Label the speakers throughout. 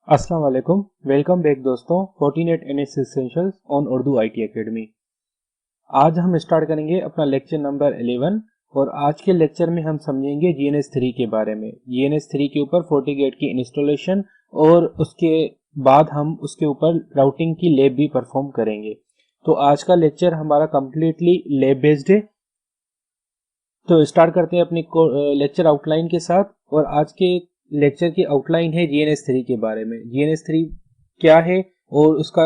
Speaker 1: अस्सलाम वालेकुम। Welcome back दोस्तों। Fortinet NS essentials on Urdu IT academy. आज हम स्टार्ट करेंगे अपना लेक्चर नंबर 11 और आज के लेक्चर में हम समझेंगे GNS3 के बारे में। GNS3 के ऊपर FortiGate की इंस्टॉलेशन और उसके बाद हम उसके ऊपर राउटिंग की लैब भी परफॉर्म करेंगे। तो आज का लेक्चर हमारा कंप्लीटली लैब बेस्ड है। तो स्टार्ट करते हैं अपनी लेक्चर आउटलाइन के साथ। और आज के लेक्चर की आउटलाइन है GNS3 के बारे में। GNS3 क्या है और उसका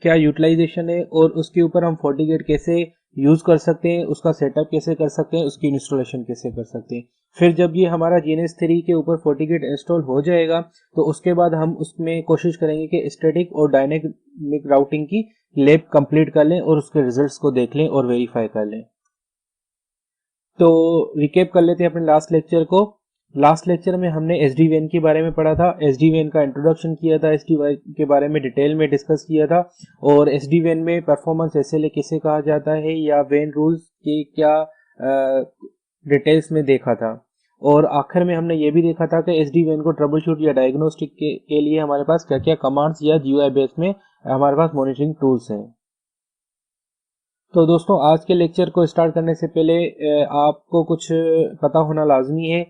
Speaker 1: क्या यूटिलाइजेशन है और उसके ऊपर हम FortiGate कैसे यूज कर सकते हैं, उसका सेटअप कैसे कर सकते हैं, उसकी इंस्टॉलेशन कैसे कर सकते हैं। फिर जब ये हमारा GNS3 के ऊपर FortiGate इंस्टॉल हो जाएगा तो उसके बाद हम उसमें कोशिश करेंगे कि स्टैटिक और डायनेमिक राउटिंग की लैब कंप्लीट कर लें और उसके रिजल्ट्स को देख लें और वेरीफाई कर लें। तो रिकेप कर लेते हैं अपने लास्ट लेक्चर को। लास्ट लेक्चर में हमने SD-WAN के बारे में पढ़ा था, SD-WAN का इंट्रोडक्शन किया था, SD-WAN के बारे में डिटेल में डिस्कस किया था और SD-WAN में परफॉर्मेंस SLA किसे कहा जाता है या WAN रूल्स के क्या डिटेल्स में देखा था। और आखिर में हमने ये भी देखा था कि SD-WAN को ट्रबल शूट या डायग्नोस्टिक के लिए हमारे पास क्या क्या कमांड्स या GUI बेस में हमारे पास मॉनिटरिंग टूल्स हैं। तो दोस्तों आज के लेक्चर को स्टार्ट करने से पहले आपको कुछ पता होना लाजमी है।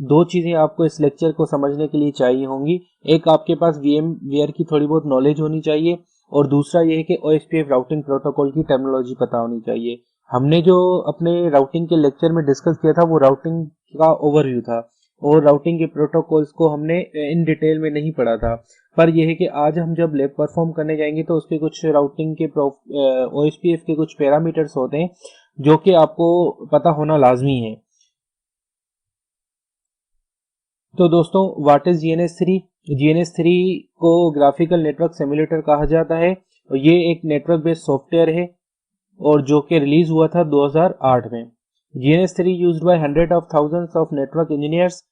Speaker 1: दो चीज़ें आपको इस लेक्चर को समझने के लिए चाहिए होंगी। एक, आपके पास VMware की थोड़ी बहुत नॉलेज होनी चाहिए और दूसरा ये है कि OSPF राउटिंग प्रोटोकॉल की टर्मिनोलॉजी पता होनी चाहिए। हमने जो अपने राउटिंग के लेक्चर में डिस्कस किया था वो राउटिंग का ओवरव्यू था और राउटिंग के प्रोटोकॉल्स को हमने इन डिटेल में नहीं पढ़ा था। पर यह है कि आज हम जब लैब परफॉर्म करने जाएंगे तो उसके कुछ राउटिंग के OSPF के कुछ पैरामीटर्स होते हैं जो कि आपको पता होना लाजमी है। तो दोस्तों, व्हाट इज GNS3? GNS3 को ग्राफिकल नेटवर्क सिम्युलेटर कहा जाता है और ये एक नेटवर्क बेस्ड सॉफ्टवेयर है और जो कि रिलीज हुआ था 2008 में। GNS3 used by hundred of thousands of network engineers.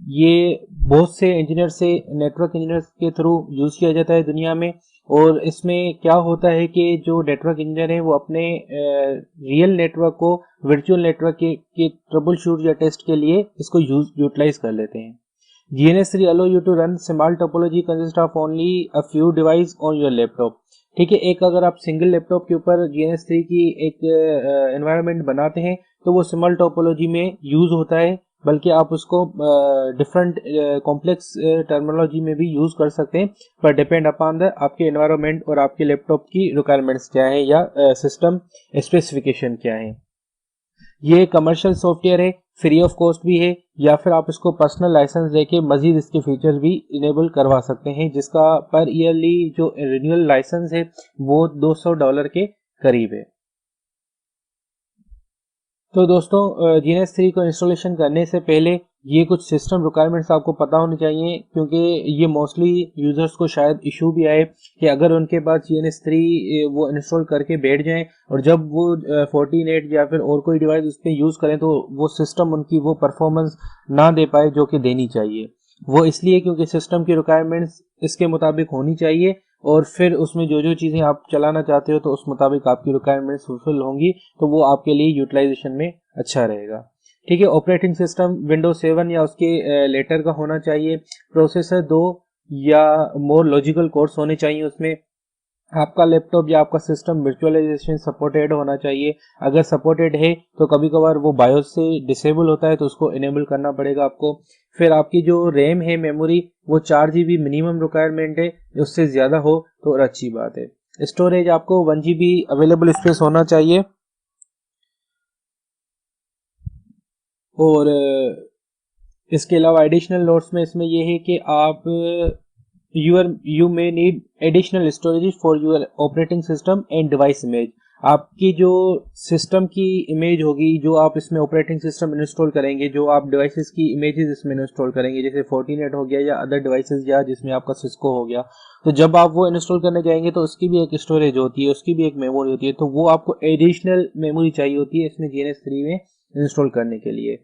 Speaker 1: ये बहुत से इंजीनियर से नेटवर्क इंजीनियर्स के थ्रू यूज किया जाता है दुनिया में। और इसमें क्या होता है कि जो नेटवर्क इंजीनियर है वो अपने रियल नेटवर्क को वर्चुअल नेटवर्क के ट्रबल शूट या टेस्ट के लिए इसको यूटिलाइज कर लेते हैं। GNS3 allow you to run small topology consist of only a few device on your laptop। ठीक है, एक अगर आप सिंगल लैपटॉप के ऊपर GNS3 की एक एनवायरनमेंट बनाते हैं तो वो सिमल टोपोलॉजी में यूज होता है, बल्कि आप उसको डिफरेंट कॉम्प्लेक्स टर्मिनोलॉजी में भी यूज कर सकते हैं, पर डिपेंड अपॉन द आपके एनवायरनमेंट और आपके लैपटॉप की रिक्वायरमेंट्स क्या है या सिस्टम स्पेसिफिकेशन क्या है। ये कमर्शियल सॉफ्टवेयर है, फ्री ऑफ कॉस्ट भी है, या फिर आप इसको पर्सनल लाइसेंस लेके मजीद इसके फीचर्स भी इनेबल करवा सकते हैं, जिसका पर ईयरली जो रिन्यूअल लाइसेंस है वो $200 के करीब है। तो दोस्तों, GNS3 को इंस्टॉलेशन करने से पहले ये कुछ सिस्टम रिक्वायरमेंट्स आपको पता होनी चाहिए, क्योंकि ये मोस्टली यूजर्स को शायद इशू भी आए कि अगर उनके पास GNS3 वो इंस्टॉल करके बैठ जाएं और जब वो Fortinet या फिर और कोई डिवाइस उस पर यूज करें तो वो सिस्टम उनकी वो परफॉर्मेंस ना दे पाए जो कि देनी चाहिए। वो इसलिए क्योंकि सिस्टम की रिक्वायरमेंट्स इसके मुताबिक होनी चाहिए और फिर उसमें जो जो चीज़ें आप चलाना चाहते हो तो उस मुताबिक आपकी रिक्वायरमेंट्स फुलफिल होंगी, तो वो आपके लिए यूटिलाइजेशन में अच्छा रहेगा। ठीक है, ऑपरेटिंग सिस्टम विंडोज 7 या उसके लेटर का होना चाहिए। प्रोसेसर 2 या मोर लॉजिकल कोर्स होने चाहिए उसमें। आपका लैपटॉप या आपका सिस्टम वर्चुअलाइजेशन सपोर्टेड होना चाहिए। अगर सपोर्टेड है तो कभी कभार वो बायोस से डिसेबल होता है तो उसको इनेबल करना पड़ेगा आपको। फिर आपकी जो रैम है, मेमोरी, वो 4 GB मिनिमम रिक्वायरमेंट है, उससे ज़्यादा हो तो और अच्छी बात है। स्टोरेज आपको 1 GB अवेलेबल स्पेस होना चाहिए। और इसके अलावा एडिशनल नोट्स में इसमें यह है कि आप you may need additional storage for your operating system and device image. आपकी जो सिस्टम की इमेज होगी, जो आप इसमें ऑपरेटिंग सिस्टम इंस्टॉल करेंगे, जो आप डिवाइसेस की इमेजेस इसमें इंस्टॉल करेंगे, जैसे Fortinet हो गया या अदर डिवाइसेस या जिसमें आपका सिस्को हो गया, तो जब आप वो इंस्टॉल करने जाएंगे तो उसकी भी एक स्टोरेज होती है, उसकी भी एक मेमोरी होती है, तो वो आपको एडिशनल मेमोरी चाहिए होती है इसमें GNS3 में इंस्टॉल करने के लिए।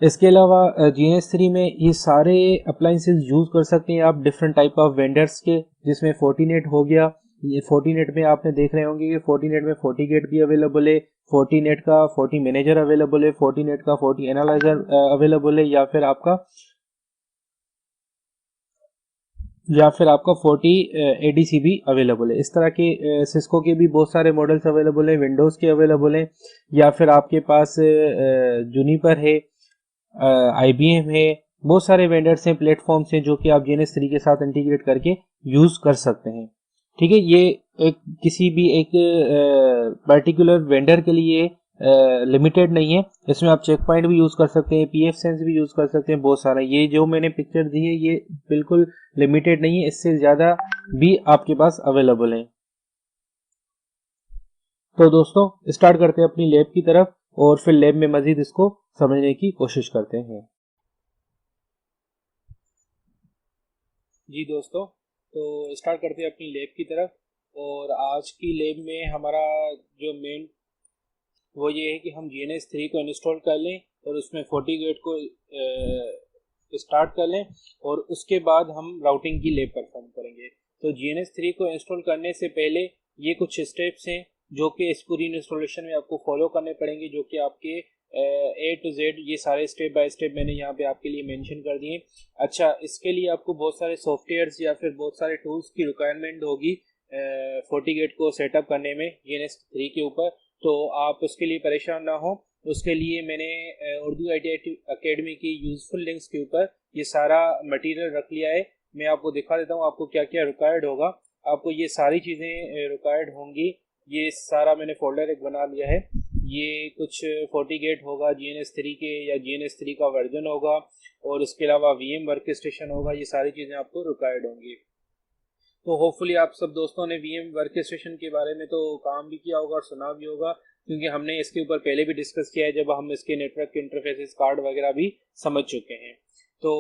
Speaker 1: इसके अलावा GNS3 में ये सारे अप्लाइंसेस यूज कर सकते हैं आप डिफरेंट टाइप ऑफ वेंडर्स के, जिसमें Fortinet हो गया। ये Fortinet में आपने देख रहे होंगे कि Fortinet में FortiGate भी अवेलेबल है, Fortinet का Forti मैनेजर अवेलेबल है, Fortinet का Forti एनालाइजर अवेलेबल है, या फिर आपका या फिर आपका 40 ADC भी अवेलेबल है। इस तरह के सिस्को के भी बहुत सारे मॉडल्स अवेलेबल हैं, विंडोज़ के अवेलेबल हैं, या फिर आपके पास जूनिपर है, IBM है। बहुत सारे वेंडर्स हैं, प्लेटफॉर्म्स हैं जो कि आप GNS3 के साथ इंटीग्रेट करके यूज़ कर सकते हैं। ठीक है, ये एक किसी भी एक पर्टिकुलर वेंडर के लिए लिमिटेड नहीं है। इसमें आप चेक पॉइंट भी यूज़ कर सकते हैं, PF सेंस भी यूज़ कर सकते हैं, बहुत सारा। ये जो मैंने पिक्चर दी है ये बिल्कुल लिमिटेड नहीं है, इससे ज़्यादा भी आपके पास अवेलेबल है। तो दोस्तों स्टार्ट करते हैं अपनी लैब की तरफ और फिर लैब में मज़ीद इसको समझने की कोशिश करते हैं। जी दोस्तों, तो स्टार्ट करते हैं अपनी लैब की तरफ। और आज की लैब में हमारा जो मेन वो ये है कि हम GNS3 को इंस्टॉल कर लें और उसमें FortiGate को स्टार्ट कर लें, और उसके बाद हम राउटिंग की लैब परफॉर्म करेंगे। तो GNS3 को इंस्टॉल करने से पहले ये कुछ स्टेप्स हैं जो कि इस पूरी इंस्टॉलेशन में आपको फॉलो करने पड़ेंगे, जो कि आपके A to Z ये सारे स्टेप बाय स्टेप मैंने यहाँ पे आपके लिए मेंशन कर दिए। अच्छा, इसके लिए आपको बहुत सारे सॉफ्टवेयर्स या फिर बहुत सारे टूल्स की रिक्वायरमेंट होगी FortiGate को सेटअप करने में GNS3 के ऊपर। तो आप उसके लिए परेशान ना हो, उसके लिए मैंने उर्दू IT अकेडमी की यूजफुल लिंक्स के ऊपर ये सारा मटेरियल रख लिया है। मैं आपको दिखा देता हूँ आपको क्या क्या रिक्वायर्ड होगा। आपको ये सारी चीज़ें रिक्वायर्ड होंगी। ये सारा मैंने फोल्डर एक बना लिया है। ये कुछ FortiGate होगा, GNS3 के या GNS3 का वर्जन होगा, और इसके अलावा VM वर्क स्टेशन होगा। ये सारी चीज़ें आपको रिक्वायर्ड होंगी। तो होपफुली आप सब दोस्तों ने VM वर्क स्टेशन के बारे में तो काम भी किया होगा और सुना भी होगा, क्योंकि हमने इसके ऊपर पहले भी डिस्कस किया है जब हम इसके नेटवर्क इंटरफेसेस कार्ड वगैरह भी समझ चुके हैं। तो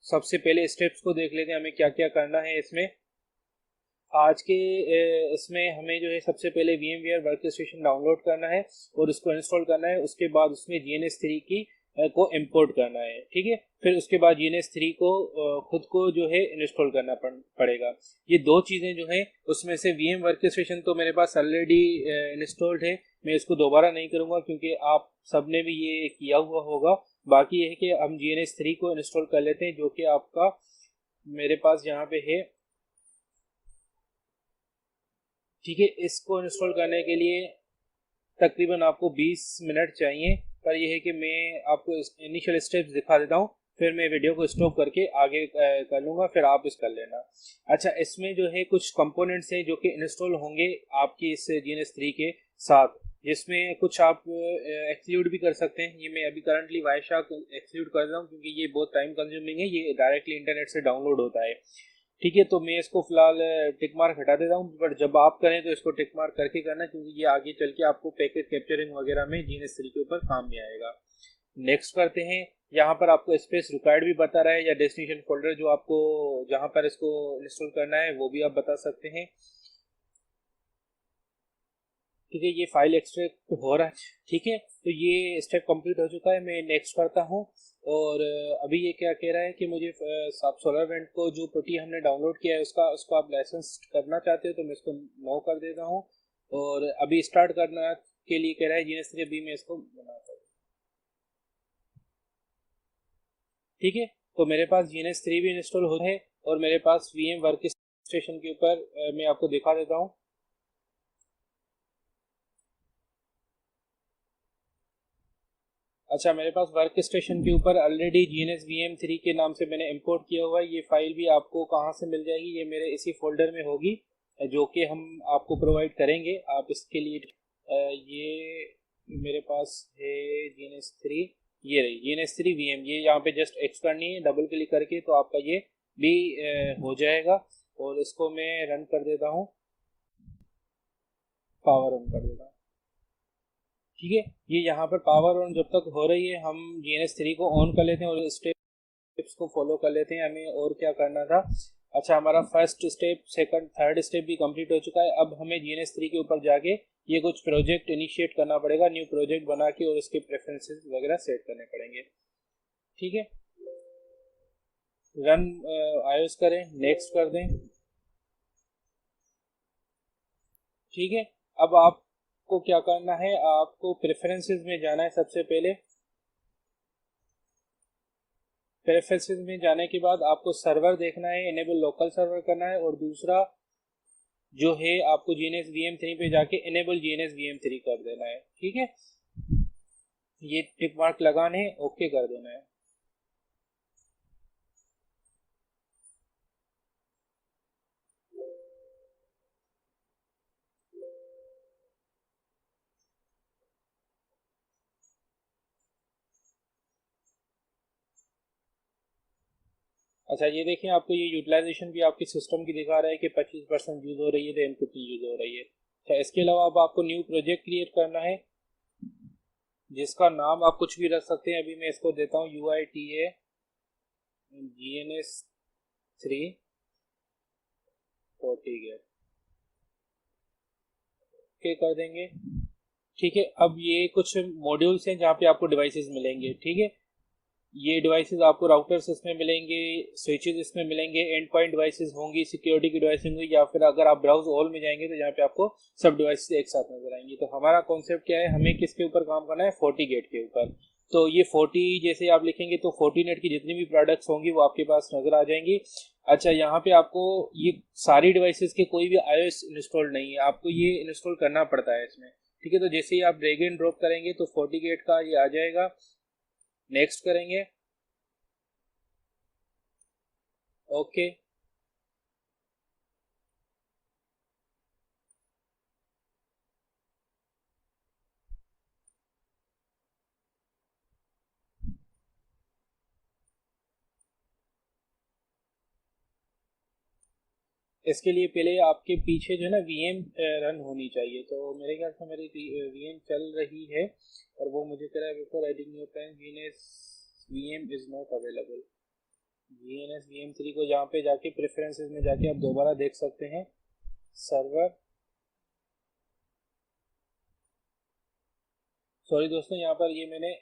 Speaker 1: सबसे पहले स्टेप्स को देख लेते हैं हमें क्या क्या करना है इसमें। आज के इसमें हमें जो है सबसे पहले VMware वर्क स्टेशन डाउनलोड करना है और उसको इंस्टॉल करना है। उसके बाद उसमें GNS3 की को इंपोर्ट करना है। ठीक है, फिर उसके बाद GNS3 को खुद को जो है इंस्टॉल करना पड़ेगा। ये दो चीज़ें जो हैं उसमें से VM वर्क स्टेशन तो मेरे पास ऑलरेडी इंस्टॉल्ड है, मैं इसको दोबारा नहीं करूँगा क्योंकि आप सबने भी ये किया हुआ होगा। बाकी ये है कि हम GNS3 को इंस्टॉल कर लेते हैं, जो कि आपका मेरे पास यहाँ पे है। ठीक है, इसको इंस्टॉल करने के लिए तकरीबन आपको 20 मिनट चाहिए, पर यह है कि मैं आपको इनिशियल स्टेप्स दिखा देता हूँ, फिर मैं वीडियो को स्टॉप करके आगे कर लूँगा, फिर आप इस कर लेना। अच्छा, इसमें जो है कुछ कंपोनेंट्स हैं जो कि इंस्टॉल होंगे आपकी इस GNS3 के साथ, जिसमें कुछ आप एक्सक्लूड भी कर सकते हैं। ये मैं अभी करंटली वायरशार्क एक्सक्लूड कर रहा हूँ क्योंकि ये बहुत टाइम कंज्यूमिंग है, ये डायरेक्टली इंटरनेट से डाउनलोड होता है। ठीक है, तो मैं इसको फिलहाल टिक मार्क हटा देता हूँ, बट जब आप करें तो इसको टिक मार्क करके करना, क्योंकि ये आगे चल के आपको पैकेट कैप्चरिंग वगैरह में GNS3 के ऊपर काम में आएगा। नेक्स्ट करते हैं। यहाँ पर आपको स्पेस रिक्वायर्ड भी बता रहा है, या डेस्टिनेशन फोल्डर जो आपको जहाँ पर इसको इंस्टॉल करना है वो भी आप बता सकते हैं। ठीक है, ये फाइल एक्सट्रैक्ट हो रहा है। ठीक है, तो ये स्टेप कंप्लीट हो चुका है, मैं नेक्स्ट करता हूँ। और अभी ये क्या कह रहा है कि मुझे आप SolarWinds को जो पुटी हमने डाउनलोड किया है उसको आप लाइसेंस करना चाहते हो, तो मैं इसको नो कर देता हूँ। और अभी स्टार्ट करना के लिए कह रहा है GNS3, अभी मैं इसको बनाता हूँ। ठीक है, तो मेरे पास GNS3 भी इंस्टॉल हो है और मेरे पास VM वर्क स्टेशन के ऊपर मैं आपको दिखा देता हूँ। अच्छा, मेरे पास वर्क स्टेशन के ऊपर ऑलरेडी GNS VM3 के नाम से मैंने इंपोर्ट किया हुआ है। ये फाइल भी आपको कहाँ से मिल जाएगी, ये मेरे इसी फोल्डर में होगी, जो कि हम आपको प्रोवाइड करेंगे। आप इसके लिए ये मेरे पास है GNS3, ये रही GNS3 VM। ये यहाँ पे जस्ट एक्स करनी है डबल क्लिक करके, तो आपका ये भी हो जाएगा। और इसको मैं रन कर देता हूँ, पावर ऑन कर देता हूँ। ठीक है, ये यहाँ पर पावर ऑन जब तक हो रही है हम GNS3 को ऑन कर लेते हैं और स्टेप्स को फॉलो कर लेते हैं। हमें और क्या करना था। अच्छा, हमारा first step, second, third step भी कंप्लीट हो चुका है। अब हमें GNS3 के ऊपर जाके ये कुछ प्रोजेक्ट इनिशिएट करना पड़ेगा, न्यू प्रोजेक्ट बना के, और उसके प्रेफरेंसेस वगैरह सेट करने पड़ेंगे। ठीक है, रन आयोस करें, नेक्स्ट कर दें। ठीक है, अब आपको क्या करना है, आपको प्रेफरेंसेस में जाना है सबसे पहले। प्रेफरेंसेस में जाने के बाद आपको सर्वर देखना है, इनेबल लोकल सर्वर करना है, और दूसरा जो है आपको जीएनएस VM3 पे जाके इनेबल जीएनएस VM3 कर देना है। ठीक है, ये टिक मार्क लगाने, ओके कर देना है। अच्छा, ये देखिए आपको ये यूटिलाइजेशन भी आपके सिस्टम की दिखा रहा है कि 25% यूज हो रही है, देन कितनी यूज हो रही है। अच्छा, इसके अलावा अब आपको न्यू प्रोजेक्ट क्रिएट करना है, जिसका नाम आप कुछ भी रख सकते हैं। अभी मैं इसको देता हूँ UITA GNS3 FortiGate, ओके कर देंगे। ठीक है, अब ये कुछ मॉड्यूल्स हैं जहाँ पे आपको डिवाइसेस मिलेंगे। ठीक है, ये डिवाइसेस आपको राउटर्स इसमें मिलेंगे, स्विचेस इसमें मिलेंगे, एंड पॉइंट डिवाइसेस होंगी, सिक्योरिटी की डिवाइस होंगी, या फिर अगर आप ब्राउज ऑल में जाएंगे तो यहाँ पे आपको सब डिवाइसेस एक साथ नजर आएंगी। तो हमारा कॉन्सेप्ट क्या है, हमें किसके ऊपर काम करना है, FortiGate के ऊपर। तो ये 40 जैसे आप लिखेंगे तो FortiNet की जितनी भी प्रोडक्ट्स होंगी वो आपके पास नजर आ जाएंगी। अच्छा, यहाँ पे आपको ये सारी डिवाइसेस के कोई भी iOS इंस्टॉल नहीं है, आपको ये इंस्टॉल करना पड़ता है इसमें। ठीक है, तो जैसे ही आप ड्रैग एंड ड्रॉप करेंगे तो FortiGate का ये आ जाएगा, नेक्स्ट करेंगे, ओके। इसके लिए पहले आपके पीछे जो है ना VM रन होनी चाहिए। तो मेरे ख्याल से मेरी VM चल रही है, और वो मुझे कह रहा है before adding new plan GNS VM is not available. GNS VM3 को जहाँ पे जाके प्रेफरेंसेस में जाके आप दोबारा देख सकते हैं, सर्वर, सॉरी दोस्तों, यहाँ पर ये मैंने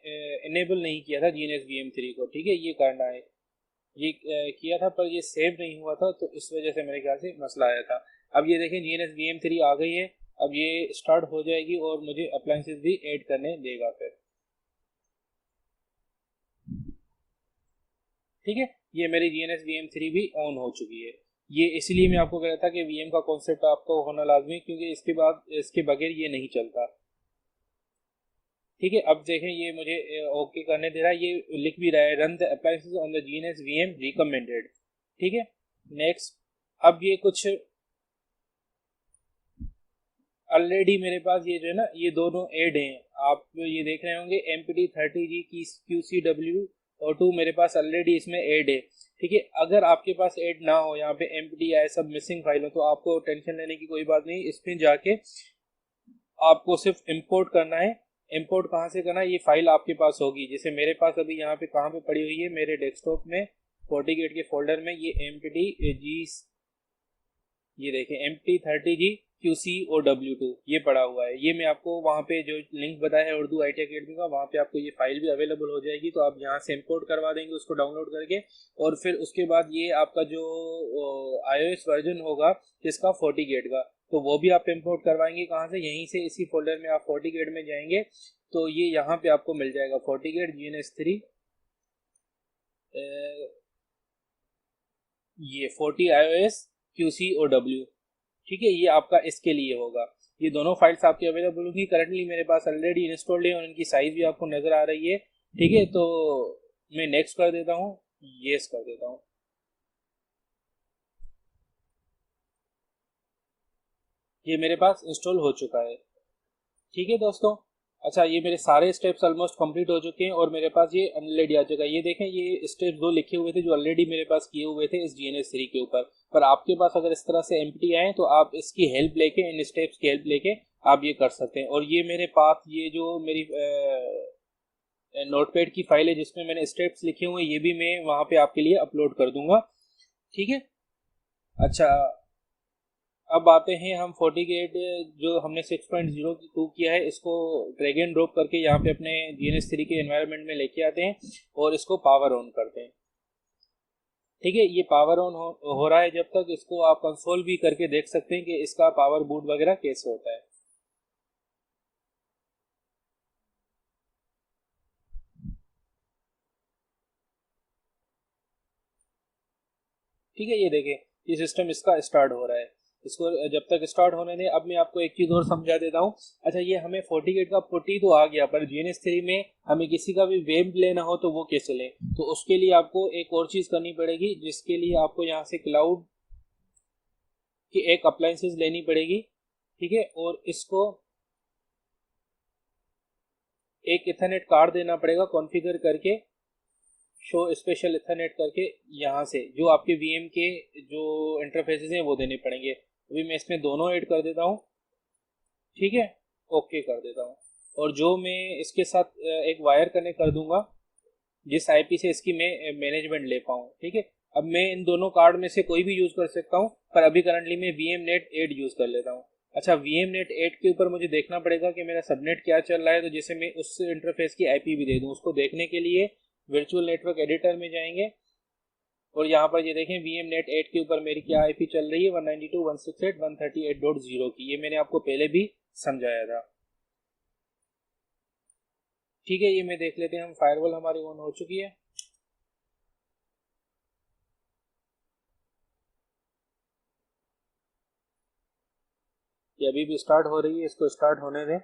Speaker 1: इनेबल नहीं किया था GNS VM3 को। ठीक है, ये करना है, ये किया था पर ये सेव नहीं हुआ था, तो इस वजह से मेरे ख्याल से मसला आया था। अब ये देखें GNS VM3 आ गई है, अब ये स्टार्ट हो जाएगी और मुझे अप्लायंसेस भी ऐड करने देगा फिर। ठीक है, ये मेरी GNS VM3 भी ऑन हो चुकी है। ये इसलिए मैं आपको कह रहा था कि VM का कॉन्सेप्ट आपको होना लाजमी है, क्योंकि इसके बाद इसके बगैर ये नहीं चलता। ठीक है, अब देखें ये मुझे ओके करने दे रहा है, ये लिख भी रहा है run the appliances on the GNS VM recommended. ठीक है, नेक्स्ट। अब ये कुछ ऑलरेडी मेरे पास ये जो है ना, ये दोनों ऐड हैं, आप ये देख रहे होंगे MPT30G की QCW और 2 मेरे पास ऑलरेडी इसमें ऐड है। ठीक है, अगर आपके पास ऐड ना हो, यहाँ पे MPT या सब मिसिंग फाइल हो, तो आपको टेंशन लेने की कोई बात नहीं। इसमें जाके आपको सिर्फ इंपोर्ट करना है। इंपोर्ट कहाँ से करना है, ये फाइल आपके पास होगी, जैसे मेरे पास अभी यहाँ पे कहाँ पे पड़ी हुई है, मेरे डेस्कटॉप में FortiGate के फोल्डर में ये MPT ये देखें MPT30G QCOW2 ये पड़ा हुआ है। ये मैं आपको वहाँ पे जो लिंक बताया है उर्दू IT अकेडमी का, वहाँ पे आपको ये फाइल भी अवेलेबल हो जाएगी। तो आप यहाँ से इंपोर्ट करवा देंगे उसको डाउनलोड करके, और फिर उसके बाद ये आपका जो iOS वर्जन होगा जिसका FortiGate का, तो वो भी आप इंपोर्ट करवाएंगे कहाँ से, यहीं से, इसी फोल्डर में आप FortiGate में जाएंगे तो ये यहाँ पे आपको मिल जाएगा FortiGate GNS3, ये 40 iOS QCOW। ठीक है, ये आपका इसके लिए होगा। ये दोनों फाइल्स आपकी अवेलेबल होंगी, करंटली मेरे पास ऑलरेडी इंस्टॉल्ड है और इनकी साइज भी आपको नजर आ रही है। ठीक है, तो मैं नेक्स्ट कर देता हूँ, येस कर देता हूँ। ये मेरे पास इंस्टॉल हो चुका है। ठीक है दोस्तों, अच्छा, ये मेरे सारे स्टेप्स ऑलमोस्ट कंप्लीट हो चुके हैं और मेरे पास ये ऑलरेडी आ चुका है। ये देखें, ये स्टेप्स दो लिखे हुए थे जो ऑलरेडी मेरे पास किए हुए थे इस GNS3 के ऊपर। पर आपके पास अगर इस तरह से एम्प्टी आए तो आप इसकी हेल्प लेके, इन स्टेप्स की हेल्प लेके आप ये कर सकते हैं। और ये मेरे पास ये जो मेरी नोटपैड की फाइल है जिसमें मैंने स्टेप्स लिखे हुए हैं, ये भी मैं वहाँ पे आपके लिए अपलोड कर दूंगा। ठीक है, अच्छा, अब आते हैं हम FortiGate जो हमने 6.02 किया है, इसको ड्रैग एंड ड्रॉप करके यहाँ पे अपने GNS3 के एनवायरनमेंट में लेके आते हैं और इसको पावर ऑन करते हैं। ठीक है, ये पावर ऑन हो रहा है जब तक, इसको आप कंसोल भी करके देख सकते हैं कि इसका पावर बूट वगैरह कैसे होता है। ठीक है, ये देखें ये सिस्टम इसका स्टार्ट हो रहा है, इसको जब तक स्टार्ट होने दें। अब मैं आपको एक चीज और समझा देता हूँ। अच्छा, ये हमें FortiGate का पुट्टी तो आ गया, पर GNS3 में हमें किसी का भी वेब लेना हो तो वो कैसे लें? तो उसके लिए आपको एक और चीज करनी पड़ेगी, जिसके लिए आपको यहाँ से क्लाउड की एक अप्लायंसेस लेनी पड़ेगी। ठीक है, और इसको एक इथरनेट कार्ड देना पड़ेगा कॉन्फ़िगर करके, शो स्पेशल इथरनेट करके। यहाँ से जो आपके VM के जो इंटरफेसेस हैं वो देने पड़ेंगे। अभी मैं इसमें दोनों ऐड कर देता हूँ। ठीक है, ओके कर देता हूँ। और जो मैं इसके साथ एक वायर कनेक्ट कर दूंगा, जिस IP से इसकी मैं मैनेजमेंट ले पाऊँ। ठीक है, अब मैं इन दोनों कार्ड में से कोई भी यूज कर सकता हूँ, पर अभी करंटली मैं VMNet 8 यूज कर लेता हूँ। अच्छा, VMNet 8 के ऊपर मुझे देखना पड़ेगा कि मेरा सबनेट क्या चल रहा है, तो जैसे मैं उस इंटरफेस की IP भी दे दूँ। उसको देखने के लिए वर्चुअल नेटवर्क एडिटर में जाएंगे और यहाँ पर ये देखें VMNet 8 के ऊपर मेरी क्या IP चल रही है, 192.168.138.0 की। ये मैंने आपको पहले भी समझाया था। ठीक है, ये मैं देख लेते हैं हम, फायरवॉल हमारी ऑन हो चुकी है। ये अभी भी स्टार्ट हो रही है, इसको स्टार्ट होने दें।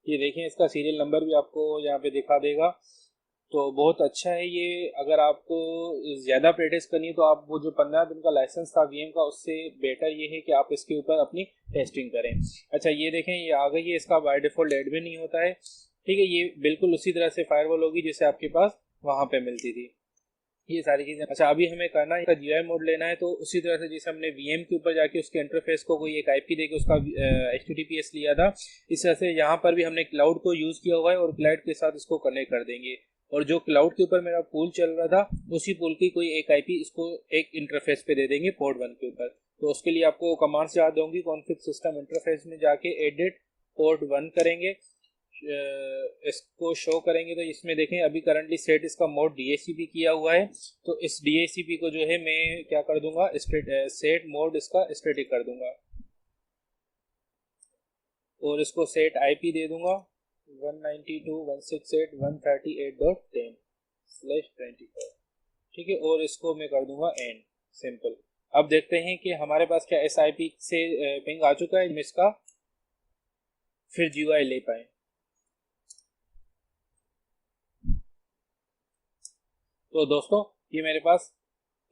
Speaker 1: ये देखें, इसका सीरियल नंबर भी आपको यहाँ पे दिखा देगा, तो बहुत अच्छा है ये। अगर आपको ज़्यादा प्रैक्टिस करनी है तो आप वो जो 15 दिन का लाइसेंस था VM का, उससे बेटर ये है कि आप इसके ऊपर अपनी टेस्टिंग करें। अच्छा, ये देखें ये आ गई है, इसका बाय डिफॉल्ट एडमिन नहीं होता है। ठीक है, ये बिल्कुल उसी तरह से फायरवॉल होगी जैसे आपके पास वहाँ पे मिलती थी, ये सारी चीजें। अच्छा, अभी हमें करना है GUI मोड लेना है, तो उसी तरह से जैसे हमने VM के ऊपर जाके उसके इंटरफेस को कोई एक IP देके उसका HTTPS लिया था, इस तरह से यहाँ पर भी हमने क्लाउड को यूज किया हुआ है और क्लाउड के साथ इसको कनेक्ट कर देंगे। और जो क्लाउड के ऊपर मेरा पूल चल रहा था, उसी पूल की कोई एक IP इसको एक इंटरफेस पे दे देंगे पोर्ट 1 के ऊपर। तो उसके लिए आपको कमांड्स याद होंगी, कॉन्फ़िग सिस्टम इंटरफेस में जाके एडिट पोर्ट 1 करेंगे, इसको शो करेंगे। तो इसमें देखें अभी करंटली सेट इसका मोड DHCP किया हुआ है, तो इस DHCP को जो है मैं क्या कर दूंगा, सेट मोड इसका स्टैटिक कर दूंगा और इसको सेट IP दे दूंगा 192.168.138.10/24। ठीक है, और इसको मैं कर दूंगा एंड, सिंपल। अब देखते हैं कि हमारे पास क्या इस IP से पिंग आ चुका है, हम इसका फिर GUI ले पाए। तो दोस्तों, ये मेरे पास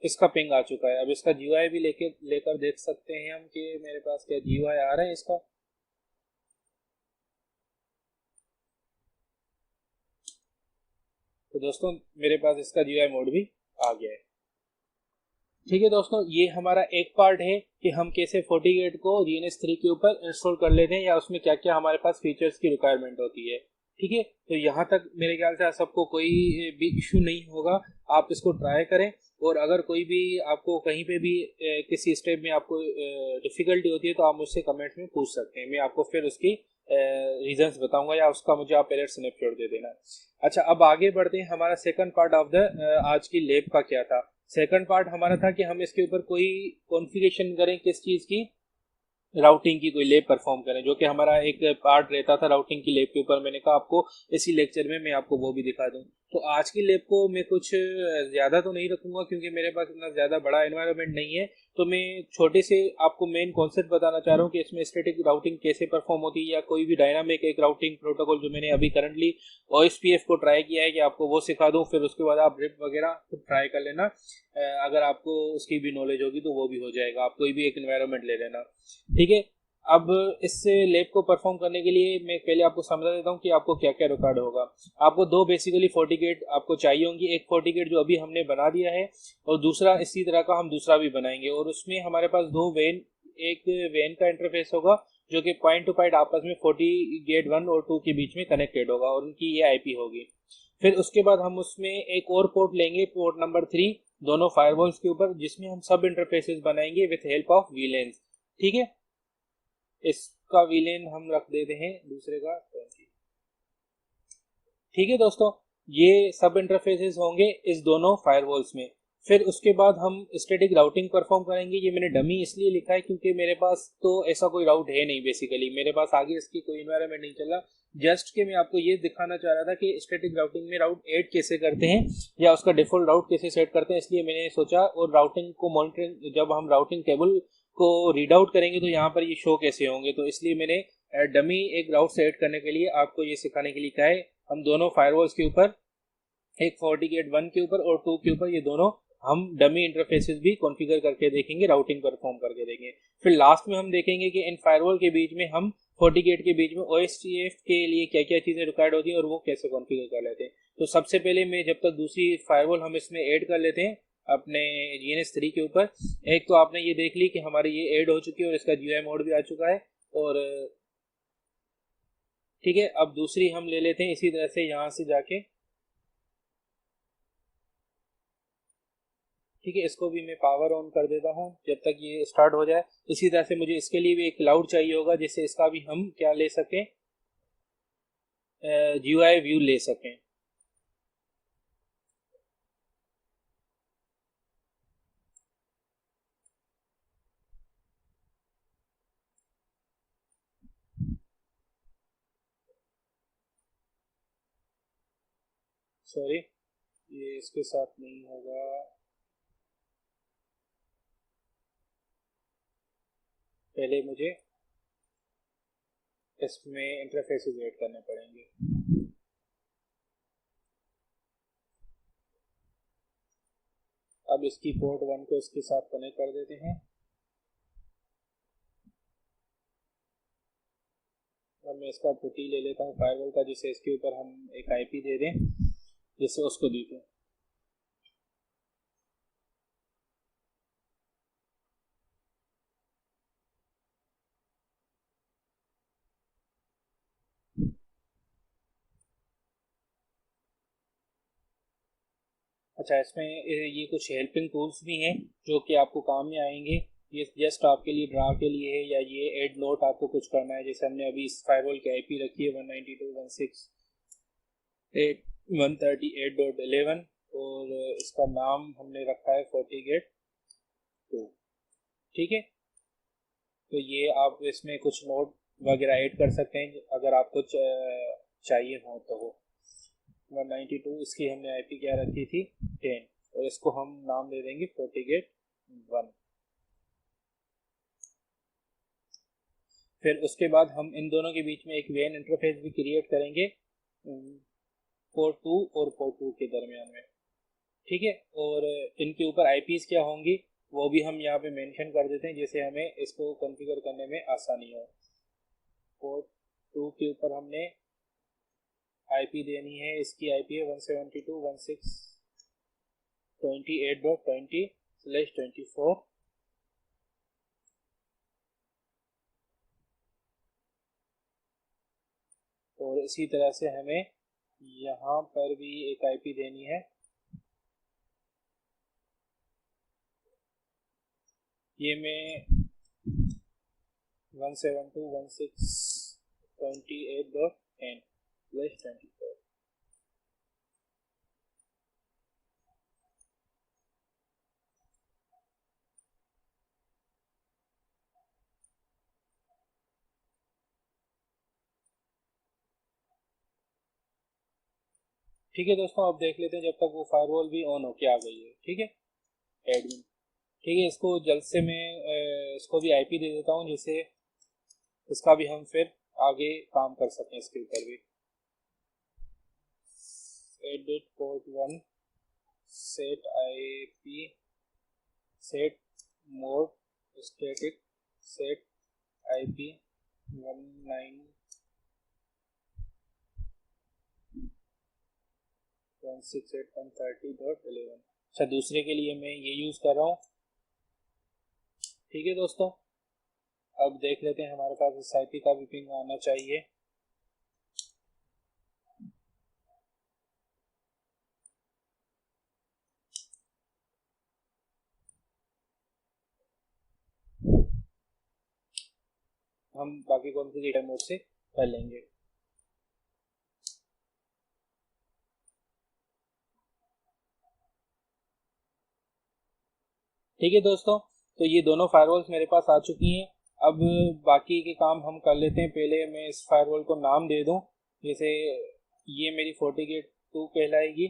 Speaker 1: इसका पिंग आ चुका है। अब इसका GUI भी लेकर देख सकते हैं हम कि मेरे पास क्या GUI आ रहा है इसका। तो दोस्तों, मेरे पास इसका GUI मोड भी आ गया है। ठीक है दोस्तों, ये हमारा एक पार्ट है कि हम कैसे FortiGate को GNS3 के ऊपर इंस्टॉल कर लेते हैं, या उसमें क्या क्या हमारे पास फीचर्स की रिक्वायरमेंट होती है। ठीक है, तो यहाँ तक मेरे ख्याल से सबको कोई भी इशू नहीं होगा। आप इसको ट्राई करें, और अगर कोई भी आपको कहीं पे भी किसी स्टेप में आपको डिफिकल्टी होती है तो आप मुझसे कमेंट में पूछ सकते हैं, मैं आपको फिर उसकी रीजंस बताऊंगा, या उसका मुझे आप एरर स्नैपशॉट दे देना। अच्छा, अब आगे बढ़ते हैं। हमारा सेकंड पार्ट ऑफ द आज की लैब का क्या था? सेकंड पार्ट हमारा था कि हम इसके ऊपर कोई कॉन्फ़िगरेशन करें, किस चीज़ की, राउटिंग की कोई लैब परफॉर्म करें, जो कि हमारा एक पार्ट रहता था राउटिंग की लैब के ऊपर। मैंने कहा आपको इसी लेक्चर में मैं आपको वो भी दिखा दूं। तो आज की लैब को मैं कुछ ज़्यादा तो नहीं रखूंगा, क्योंकि मेरे पास इतना ज़्यादा बड़ा एनवायरनमेंट नहीं है। तो मैं छोटे से आपको मेन कॉन्सेप्ट बताना चाह रहा हूँ कि इसमें स्टैटिक राउटिंग कैसे परफॉर्म होती है, या कोई भी डायनामिक एक राउटिंग प्रोटोकॉल जो मैंने अभी करंटली OSPF को ट्राई किया है, कि आपको वो सिखा दूँ। फिर उसके बाद आप रिप वगैरह खुद ट्राई कर लेना, अगर आपको उसकी भी नॉलेज होगी तो वो भी हो जाएगा। आप कोई भी एक एनवायरनमेंट ले लेना। ठीक है, अब इस लैब को परफॉर्म करने के लिए मैं पहले आपको समझा देता हूँ कि आपको क्या क्या रिकॉर्ड होगा। आपको दो बेसिकली FortiGate आपको चाहिए होंगी, एक FortiGate जो अभी हमने बना दिया है, और दूसरा इसी तरह का हम दूसरा भी बनाएंगे। और उसमें हमारे पास दो वेन, एक वेन का इंटरफेस होगा जो कि पॉइंट टू पॉइंट आपस में FortiGate 1 और 2 के बीच में कनेक्टेड होगा, और उनकी ये IP होगी। फिर उसके बाद हम उसमें एक और पोर्ट लेंगे, पोर्ट नंबर 3, दोनों फायरवॉल्स के ऊपर, जिसमें हम सब इंटरफेसेस बनाएंगे विथ हेल्प ऑफ VLANs। ठीक है, इसका VLAN हम रख देते हैं दूसरे का 20। ठीक है दोस्तों, ये सब इंटरफेसेस होंगे इस दोनों फायरवॉल्स में। फिर उसके बाद हम स्टैटिक राउटिंग परफॉर्म करेंगे। ये मैंने डमी इसलिए लिखा है क्योंकि मेरे पास तो ऐसा कोई राउट है नहीं, बेसिकली मेरे पास आगे इसकी कोई इन्वायरमेंट नहीं चल रहा। जस्ट कि मैं आपको ये दिखाना चाह रहा था कि स्टैटिक राउटिंग में राउट ऐड कैसे करते हैं या उसका डिफॉल्ट राउट कैसे सेट करते हैं, इसलिए मैंने सोचा। और राउटिंग को मॉनिटरिंग, जब हम राउटिंग टेबल को रीड आउट करेंगे तो यहाँ पर ये शो कैसे होंगे, तो इसलिए मैंने डमी एक राउट सेट करने के लिए आपको ये सिखाने के लिए कहा है। हम दोनों फायरवॉल्स के ऊपर, एक FortiGate 1 के ऊपर और 2 के ऊपर, ये दोनों हम डमी इंटरफेसेस भी कॉन्फ़िगर करके देखेंगे, राउटिंग परफॉर्म करके देखेंगे। फिर लास्ट में हम देखेंगे कि इन फायरवॉल के बीच में हम FortiGate के बीच में OSPF के लिए क्या क्या चीज़ें रिक्वायर्ड होती हैं और वो कैसे कॉन्फ़िगर कर लेते हैं। तो सबसे पहले मैं, जब तक दूसरी फायरवॉल हम इसमें ऐड कर लेते हैं अपने GNS3 के ऊपर, एक तो आपने ये देख ली कि हमारी ये ऐड हो चुकी है और इसका GUI मोड भी आ चुका है। और ठीक है, अब दूसरी हम ले लेते हैं इसी तरह से यहाँ से जाके। ठीक है, इसको भी मैं पावर ऑन कर देता हूँ जब तक ये स्टार्ट हो जाए। इसी तरह से मुझे इसके लिए भी एक क्लाउड चाहिए होगा जिससे इसका भी हम क्या ले सकें, GUI व्यू ले सकें। सॉरी, ये इसके साथ नहीं होगा। पहले मुझे इसमें इंटरफेसेस ऐड करने पड़ेंगे। अब इसकी पोर्ट 1 को इसके साथ कनेक्ट कर देते हैं। अब मैं इसका पुटी ले लेता हूँ फायरवॉल का, जिससे इसके ऊपर हम एक IP दे दें जिससे उसको दिखे। अच्छा, इसमें ये कुछ हेल्पिंग टूल्स भी हैं जो कि आपको काम में आएंगे। ये जस्ट आपके लिए ड्रा के लिए है, या ये एड नोट आपको कुछ करना है। जैसे हमने अभी इस फायरवॉल की IP रखी है 192.168.138.11 और इसका नाम हमने रखा है FortiGate 2। ठीक है, तो ये आप इसमें कुछ नोट वगैरह ऐड कर सकते हैं अगर आपको चाहिए हो तो। वो 192, इसकी हमने IP क्या रखी थी 10, और इसको हम नाम दे देंगे FortiGate 1। फिर उसके बाद हम इन दोनों के बीच में एक WAN इंटरफेस भी क्रिएट करेंगे पोर्ट 2 और पोर्ट 2 के दरमियान में। ठीक है, और इनके ऊपर IPs क्या होंगी वो भी हम यहाँ पे मेंशन कर देते हैं, जैसे हमें इसको कॉन्फ़िगर करने में आसानी हो। पोर्ट 2 के ऊपर हमने IP देनी है, इसकी IP है 172.168.20/24। और इसी तरह से हमें यहाँ पर भी एक IP देनी है, ये मैं 172.168.10/24। ठीक है दोस्तों, अब देख लेते हैं जब तक वो फायरवॉल भी ऑन होके आ गई है। ठीक है, एडमिन। ठीक है, इसको जल्द से मैं इसको भी IP दे देता हूँ जिससे इसका भी हम फिर आगे काम कर सकें इसके ऊपर भी। Edit port 1 set IP set mode static set IP 192.168.30.11। अच्छा, दूसरे के लिए मैं ये यूज़ कर रहा हूँ। ठीक है दोस्तों, अब देख लेते हैं हमारे पास इस IP का भी पिंग आना चाहिए। हम बाकी कॉन्फ़िगरेटर मोड से कर लेंगे। ठीक है दोस्तों, तो ये दोनों फायरवॉल्स मेरे पास आ चुकी हैं। अब बाकी के काम हम कर लेते हैं। पहले मैं इस फायरवॉल को नाम दे दूं, जैसे ये मेरी FortiGate 2 कहलाएगी,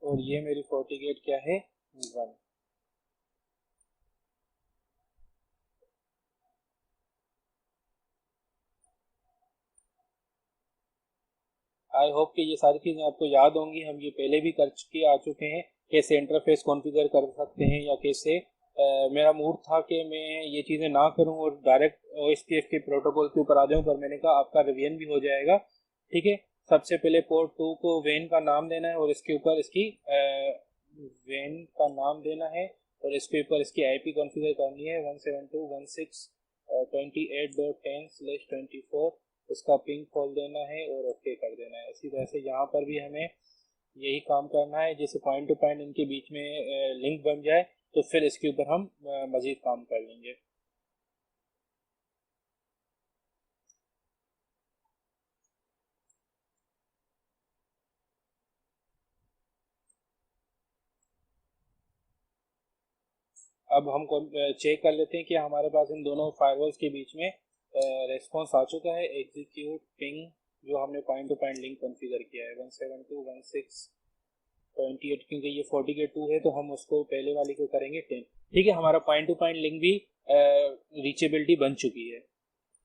Speaker 1: और ये मेरी FortiGate क्या है, 1। आई होप कि ये सारी चीज़ें आपको याद होंगी, हम ये पहले भी कर चुके आ चुके हैं, कैसे इंटरफेस कॉन्फ़िगर कर सकते हैं या कैसे। मेरा मूड था कि मैं ये चीज़ें ना करूं और डायरेक्ट OSPF के प्रोटोकॉल के ऊपर आ जाऊं, पर मैंने कहा आपका रिवीजन भी हो जाएगा। ठीक है, सबसे पहले पोर्ट 2 को वेन का नाम देना है और इसके ऊपर इसकी वेन का नाम देना है, और इसके ऊपर इसकी IP कॉन्फ़िगर करनी है 172.168.10/24। उसका पिंग खोल देना है और ओके कर देना है। इसी तरह से यहाँ पर भी हमें यही काम करना है, जैसे पॉइंट टू पॉइंट इनके बीच में लिंक बन जाए, तो फिर इसके ऊपर हम मजीद काम कर लेंगे। अब हम चेक कर लेते हैं कि हमारे पास इन दोनों फायरवॉल्स के बीच में रेस्पॉन्स आ चुका है। एग्जीक्यूट पिंग, जो हमने point two point link configure किया है 172.168, क्योंकि ये FortiGate 2 है तो हम उसको पहले वाली को करेंगे 10। ठीक है, हमारा पॉइंट टू पॉइंट लिंक भी रीचेबिलिटी बन चुकी है।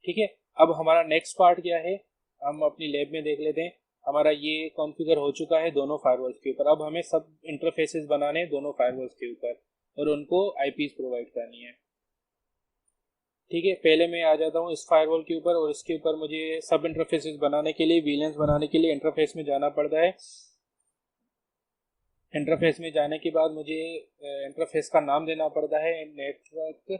Speaker 1: ठीक है, अब हमारा नेक्स्ट पार्ट क्या है, हम अपनी लैब में देख लेते हैं। हमारा ये कॉन्फ़िगर हो चुका है दोनों फायरवॉल्स के ऊपर। अब हमें सब इंटरफेसेस बनाने हैं दोनों फायरवॉल्स के ऊपर और उनको IPs प्रोवाइड करनी है। ठीक है, पहले मैं आ जाता हूँ इस फायरवॉल के ऊपर, और इसके ऊपर मुझे सब इंटरफेसेस बनाने के लिए, VLANs बनाने के लिए इंटरफेस में जाना पड़ता है। इंटरफेस में जाने के बाद मुझे इंटरफेस का नाम देना पड़ता है, नेटवर्क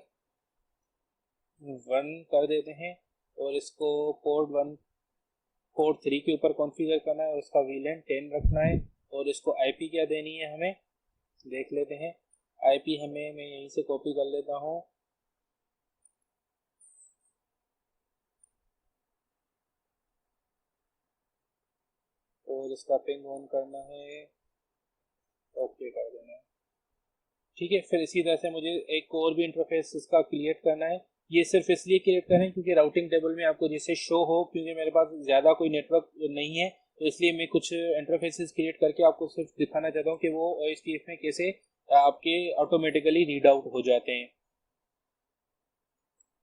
Speaker 1: 1 कर देते हैं, और इसको पोर्ट 3 के ऊपर कॉन्फ़िगर करना है और उसका VLAN 10 रखना है, और इसको IP क्या देनी है हमें देख लेते हैं। IP हमें, मैं यहीं से कॉपी कर लेता हूँ, और इसका पिंग ऑन करना है, ओके कर देना है। ठीक है, फिर इसी तरह से मुझे एक और भी इंटरफेस इसका क्रिएट करना है। ये सिर्फ इसलिए क्रिएट करें क्योंकि राउटिंग टेबल में आपको जिससे शो हो, क्योंकि मेरे पास ज़्यादा कोई नेटवर्क नहीं है, तो इसलिए मैं कुछ इंटरफेसेस क्रिएट करके आपको सिर्फ दिखाना चाहता हूँ कि वो OSPF में कैसे आपके ऑटोमेटिकली रीड आउट हो जाते हैं।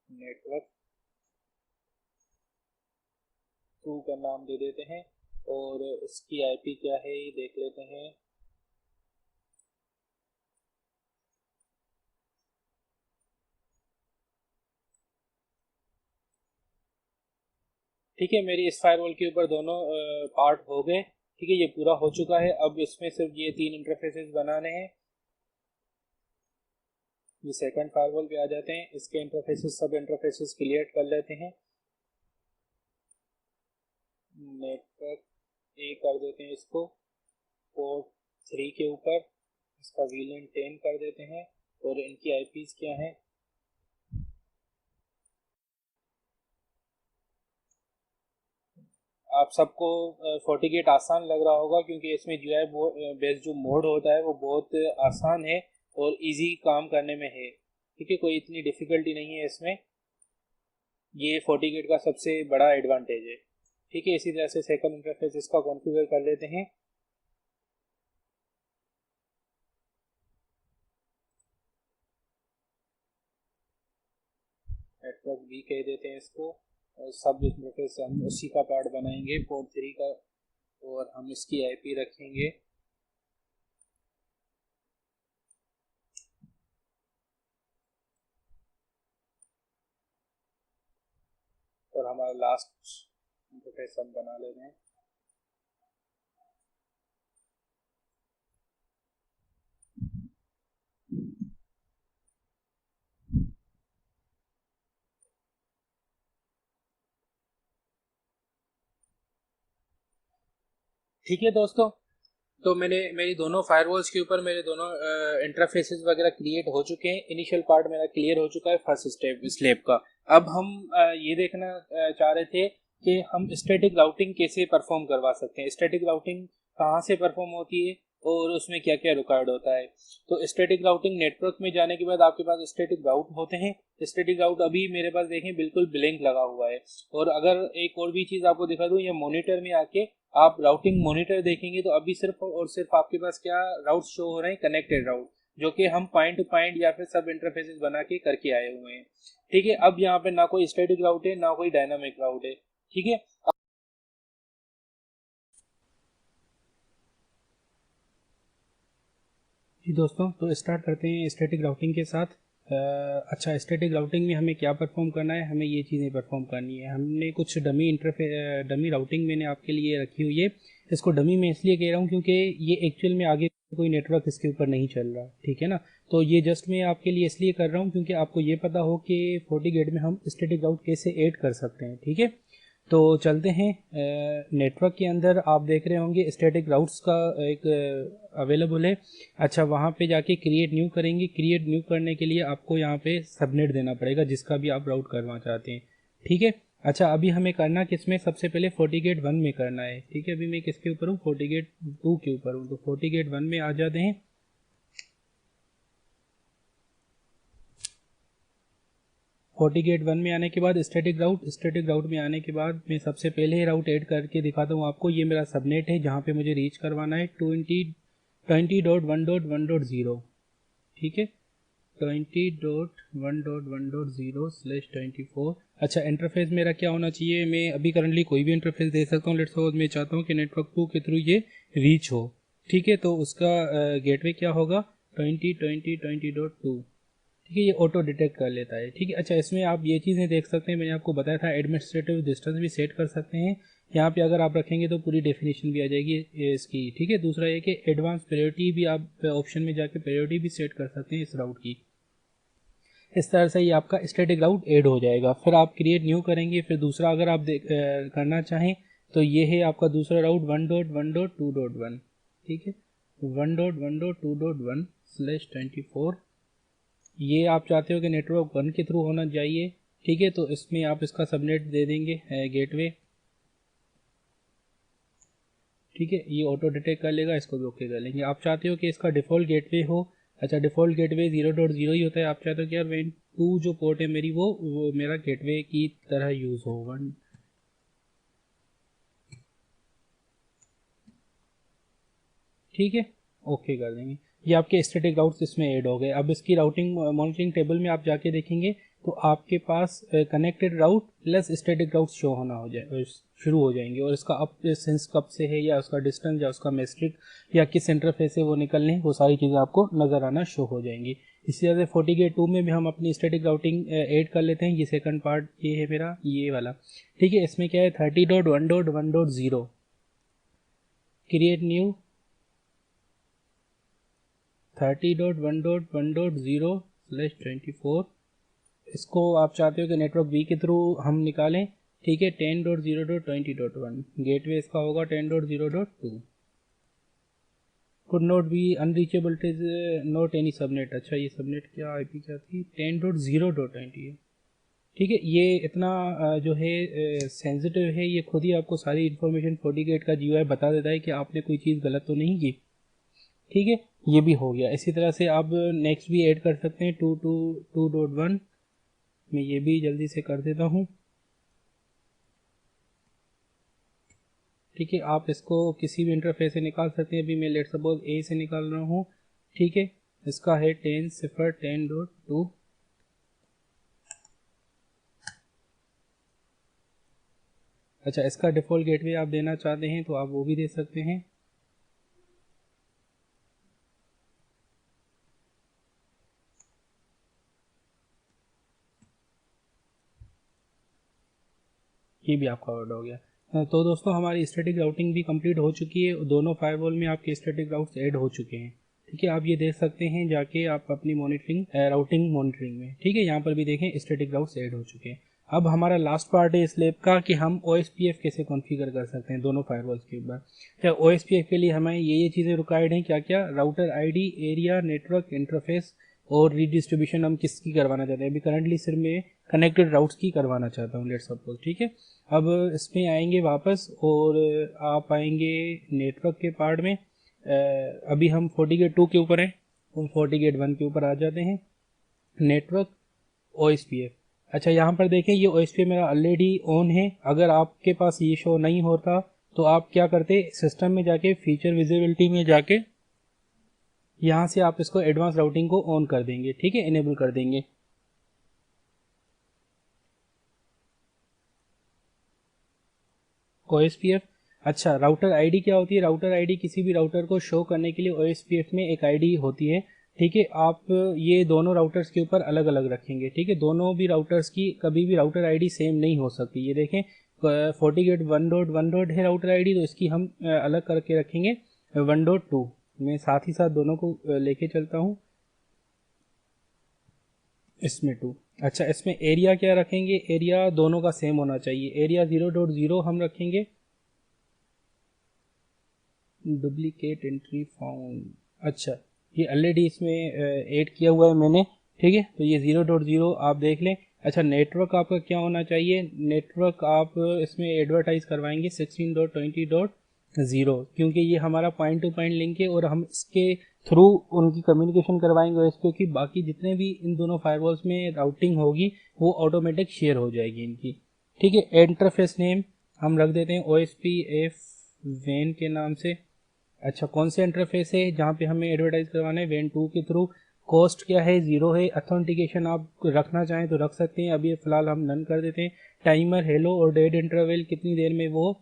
Speaker 1: नेटवर्क 2 का नाम दे देते हैं, और इसकी IP क्या है ये देख लेते हैं। ठीक है, मेरी इस फायरवॉल के ऊपर दोनों पार्ट हो गए। ठीक है, ये पूरा हो चुका है। अब इसमें सिर्फ ये 3 इंटरफेसेस बनाने हैं। ये सेकंड फायरवॉल पे आ जाते हैं, इसके इंटरफेसेस, सब इंटरफेसेस क्लियर कर लेते हैं। नेटवर्क A कर देते हैं इसको, पोर्ट 3 के ऊपर इसका VLAN 10 कर देते हैं, और इनकी IPs क्या हैं। आप सबको FortiGate आसान लग रहा होगा, क्योंकि इसमें GUI बेस्ड जो मोड होता है वो बहुत आसान है और इजी काम करने में है। ठीक है, कोई इतनी डिफ़िकल्टी नहीं है इसमें। ये FortiGate का सबसे बड़ा एडवांटेज है। ठीक है, इसी तरह से सेकंड इंटरफेस इसका कॉन्फ़िगर कर लेते हैं। नेटवर्क B कह देते हैं इसको, और सब इंटरफेस हम उसी का पार्ट बनाएंगे, पोर्ट 3 का, और हम इसकी IP रखेंगे। और हमारा लास्ट इंटरफेस हम बना ले रहे हैं। ठीक है दोस्तों, तो मैंने मेरी दोनों फायरवॉल्स के ऊपर मेरे दोनों इंटरफेसेस वगैरह क्रिएट हो चुके हैं। इनिशियल पार्ट मेरा क्लियर हो चुका है फर्स्ट स्टेप स्लेब का। अब हम ये देखना चाह रहे थे कि हम स्टैटिक राउटिंग कैसे परफॉर्म करवा सकते हैं, स्टैटिक राउटिंग कहाँ से परफॉर्म होती है और उसमें क्या क्या रिक्वायर्ड होता है। तो स्टैटिक राउटिंग नेटवर्क में जाने के बाद आपके पास स्टैटिक राउट होते हैं। स्टैटिक राउट अभी मेरे पास देखें बिल्कुल ब्लैंक लगा हुआ है। और अगर एक और भी चीज़ आपको दिखा दूँ, ये मॉनिटर में आके आप राउटिंग मॉनिटर देखेंगे तो अभी सिर्फ और सिर्फ आपके पास क्या राउट शो हो रहे हैं, कनेक्टेड राउट, जो कि हम पॉइंट टू पॉइंट या फिर सब इंटरफेसेस बना के करके आए हुए हैं। ठीक है, अब यहाँ पे ना कोई स्टैटिक राउट है ना कोई डायनामिक राउट है। ठीक है, जी दोस्तों, तो स्टार्ट करते हैं स्टैटिक राउटिंग के साथ। अच्छा, स्टैटिक राउटिंग में हमें क्या परफॉर्म करना है, हमें ये चीज़ें परफॉर्म करनी है। हमने कुछ डमी राउटिंग मैंने आपके लिए रखी हुई है। इसको डमी में इसलिए कह रहा हूँ क्योंकि ये एक्चुअल में आगे कोई नेटवर्क इसके ऊपर नहीं चल रहा, ठीक है ना। तो ये जस्ट मैं आपके लिए इसलिए कर रहा हूँ क्योंकि आपको ये पता हो कि FortiGate में हम स्टैटिक राउट कैसे ऐड कर सकते हैं। ठीक है, तो चलते हैं नेटवर्क के अंदर। आप देख रहे होंगे स्टैटिक राउट्स का एक अवेलेबल है। अच्छा, वहाँ पे जाके क्रिएट न्यू करेंगे। क्रिएट न्यू करने के लिए आपको यहाँ पे सबनेट देना पड़ेगा जिसका भी आप राउट करना चाहते हैं। ठीक है, अच्छा अभी हमें करना किसमें, सबसे पहले FortiGate 1 में करना है। ठीक है, अभी मैं किसके ऊपर हूँ, FortiGate 2 के ऊपर हूँ। तो FortiGate 1 में आ जाते हैं। FortiGate 1 में आने के बाद स्टैटिक राउट में आने के बाद मैं सबसे पहले राउट ऐड करके दिखाता हूँ आपको। ये मेरा सबनेट है जहाँ पे मुझे रीच करवाना है 20.1.1.0। ठीक है, 20.1.1.0/24। अच्छा, इंटरफेस मेरा क्या होना चाहिए, मैं अभी करंटली कोई भी इंटरफेस दे सकता हूँ। लेट्स सपोज मैं चाहता हूँ कि नेटवर्क 2 के थ्रू ये रीच हो। ठीक है, तो उसका गेटवे क्या होगा, 20.20.20.2। ठीक है, ये ऑटो डिटेक्ट कर लेता है। ठीक है, अच्छा इसमें आप ये चीज़ें देख सकते हैं, मैंने आपको बताया था एडमिनिस्ट्रेटिव डिस्टेंस भी सेट कर सकते हैं। यहाँ पे अगर आप रखेंगे तो पूरी डेफिनेशन भी आ जाएगी इसकी। ठीक है, दूसरा ये कि एडवांस प्रायोरिटी भी आप ऑप्शन में जाके प्रायोरिटी भी सेट कर सकते हैं इस राउट की। इस तरह से ये आपका स्टैटिक राउट ऐड हो जाएगा। फिर आप क्रिएट न्यू करेंगे। फिर दूसरा अगर आप करना चाहें तो ये है आपका दूसरा राउट 1.1.2.1। ठीक है, 1.1.2.1/24। ये आप चाहते हो कि नेटवर्क 1 के थ्रू होना चाहिए। ठीक है, तो इसमें आप इसका सबनेट दे देंगे गेटवे। ठीक है, ये ऑटो डिटेक्ट कर लेगा, इसको भी ओके कर लेंगे। आप चाहते हो कि इसका डिफ़ॉल्ट गेटवे हो। अच्छा, डिफ़ॉल्ट गेटवे 0.0 ही होता है। आप चाहते हो कि यार वेन 2 जो पोर्ट है मेरी वो मेरा गेटवे की तरह यूज़ हो। 1। ठीक है, ओके कर देंगे। ये आपके स्टैटिक राउट्स इसमें ऐड हो गए। अब इसकी राउटिंग मॉनिटरिंग टेबल में आप जाके देखेंगे तो आपके पास कनेक्टेड राउट प्लस स्टैटिक राउट शो होना हो जाए शुरू हो जाएंगे। और इसका अप सेंस कब से है, या उसका डिस्टेंस, या उसका मेट्रिक, या किस इंटरफेस से वो निकलने, वो सारी चीज़ें आपको नज़र आना शो हो जाएंगी। इसी तरह से FortiGate 2 में भी हम अपनी स्टैटिक राउटिंग ऐड कर लेते हैं। ये सेकंड पार्ट ये है मेरा, ये वाला। ठीक है, इसमें क्या है, 30.1.1.0 क्रिएट न्यू 30.1.1.0/24। इसको आप चाहते हो कि नेटवर्क बी के थ्रू हम निकालें। ठीक है, 10.0.20.1 गेटवे इसका होगा 10.0.2। Could not be unreachable is not any subnet. अच्छा, ये सबनेट क्या आईपी क्या थी, 10.0.20 है। ठीक है, ये इतना जो है सेंसिटिव है, ये खुद ही आपको सारी इन्फॉर्मेशन FortiGate का GUI बता देता है कि आपने कोई चीज़ गलत तो नहीं की। ठीक है, ये भी हो गया। इसी तरह से आप नेक्स्ट भी ऐड कर सकते हैं 2.2.1। मैं ये भी जल्दी से कर देता हूँ। ठीक है, आप इसको किसी भी इंटरफेस से निकाल सकते हैं। अभी मैं लेट सपोज ए से निकाल रहा हूँ। ठीक है, इसका है 10.0.10.2। अच्छा, इसका डिफ़ॉल्ट गेटवे आप देना चाहते हैं तो आप वो भी दे सकते हैं। ये भी आपका ऑर्डर हो गया। तो दोस्तों, हमारी स्टैटिक राउटिंग भी कंप्लीट हो चुकी है। दोनों फायरवॉल में आपके स्टैटिक राउट्स ऐड हो चुके हैं। ठीक है, आप ये देख सकते हैं जाके आप अपनी राउटिंग मॉनिटरिंग में। ठीक है, यहाँ पर भी देखें स्टैटिक राउट्स ऐड हो चुके हैं। अब हमारा लास्ट पार्ट है इस लैब का कि हम OSPF कैसे कॉन्फ़िगर कर सकते हैं दोनों फायरवॉल्स के ऊपर। क्या OSPF के लिए हमें ये चीज़ें रिक्वायर्ड हैं, क्या क्या, router ID, area, network interface और रीडिस्ट्रीब्यूशन हम किसकी करवाना चाहते हैं। अभी करंटली सिर्फ मैं कनेक्टेड राउट्स की करवाना चाहता हूँ, लेट्स सपोज, ठीक है। अब इसमें आएंगे वापस और आप आएंगे नेटवर्क के पार्ट में। अभी हम FortiGate 2 के ऊपर हैं, हम FortiGate 1 के ऊपर आ जाते हैं। नेटवर्क OSPF, अच्छा यहाँ पर देखें ये OSPF मेरा ऑलरेडी ऑन है। अगर आपके पास ये शो नहीं होता तो आप क्या करते, सिस्टम में जाके फीचर विजिबिलिटी में जाके यहाँ से आप इसको एडवांस राउटिंग को ऑन कर देंगे, ठीक है, इनेबल कर देंगे। OSPF, अच्छा राउटर आईडी क्या होती है, राउटर आईडी किसी भी राउटर को शो करने के लिए OSPF में एक आईडी होती है, ठीक है। आप ये दोनों राउटर्स के ऊपर अलग अलग रखेंगे, ठीक है। दोनों भी राउटर्स की कभी भी राउटर आईडी सेम नहीं हो सकती। ये देखें FortiGate 1.1 है राउटर आईडी, तो इसकी हम अलग करके रखेंगे 1.2 मैं साथ ही साथ दोनों को लेके चलता हूँ, इसमें 2। अच्छा इसमें एरिया क्या रखेंगे, एरिया दोनों का सेम होना चाहिए। एरिया 0.0 हम रखेंगे, डुप्लीकेट एंट्री फाउंड, अच्छा ये ऑलरेडी इसमें ऐड किया हुआ है मैंने, ठीक है। तो ये 0.0 आप देख लें। अच्छा नेटवर्क आपका क्या होना चाहिए, नेटवर्क आप इसमें एडवर्टाइज करवाएंगे 16.20.0 क्योंकि ये हमारा पॉइंट टू पॉइंट लिंक है और हम इसके थ्रू उनकी कम्युनिकेशन करवाएंगे क्योंकि बाकी जितने भी इन दोनों फायरवॉल्स में राउटिंग होगी वो ऑटोमेटिक शेयर हो जाएगी इनकी, ठीक है। इंटरफेस नेम हम रख देते हैं OSPF वेन के नाम से। अच्छा कौन से इंटरफेस है जहाँ पे हमें एडवर्टाइज करवाना है, वेन 2 के थ्रू। कॉस्ट क्या है, 0 है। अथेंटिकेशन आप रखना चाहें तो रख सकते हैं, अभी फिलहाल हम नन कर देते हैं। टाइमर हेलो और डेड इंटरवल, कितनी देर में वो